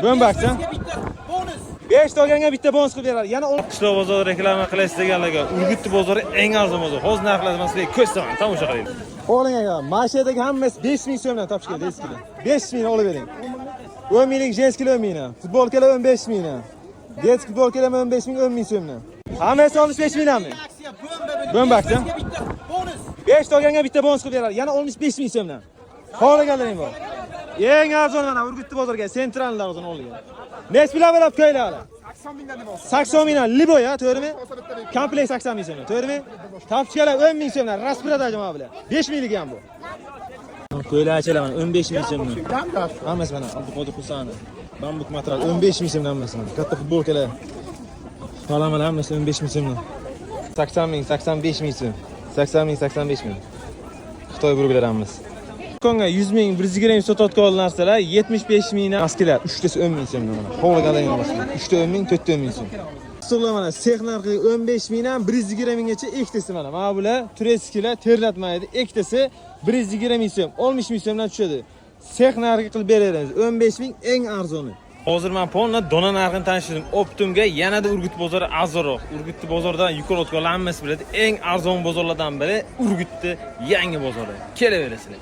Bo'mbaqcha. 5 ta olganga bitta bonus qilib beradi. Yana Qishloq bozori reklama qilish deganlarga Urgutli bozori eng arzon bozor. Hozir narxlarni sizga ko'rsataman, tomosha qiling. Oling aka, mashinadagi hammasi 5000 so'mdan topish kerak eskilar. 5000 olib bering. 10 minglik jenskiy 10 mingdan, futbolkalar 15 mingdan. Detskiy futbolkalar 15 ming 10 ming so'mdan. Hammasi 15 mingdanmi? Bo'mbaqcha. 5 ta olganga bitta bonus qilib beradi. Yana 15 ming so'mdan. Xohlaganlaring bor. Eng arzon mana Urgutli bozorga sentraldan arzon olgan. Nes bilan bo'lib ko'ylar. 80 mingdan libo ya, to'g'rimi? Kompleks 80 ming so'mdan, to'g'rimi? Tapchkalar 10 ming so'mdan, raspirada jamoa bilan. 5 minglik ham bu. Ko'ylarchalar mana 15 ming so'mdan. Hammasi mana Abduqodir Husanov. Bambuk material 15 ming so'mdan hammasi. Katta futbolkalar. Falamalar hammasi 15 ming so'mdan. 80 ming, 85 ming so'm. 80 ming, 85 ming. Xitoy burglari hammasi. Konga 100 ming, 120 ming sotayotgan narsalar 75 mingdan askilar, 3 tasi 10 ming so'mdan mana. Xohlaganlaring olasiz. 3 ta 10 ming, 4 ta 10 ming so'm. Stollar mana sex narxi 15 mingdan 120 minggacha ikkitasi mana. Mana bular tureskilar terlatmaydi. Ikkitasi 120 ming so'm, 60 ming so'mdan tushadi. Sex narxi qilib beramiz. 15 ming eng arzoni. Hozir men polna dona narxini tanishtirdim. Optimga yanada Urgut bozori arzonroq. Urgutli bozordan yuqori o'tganlar hammasi biladi. Eng arzon bozorlardan biri Urgutli yangi bozori. Kelaverasizlar.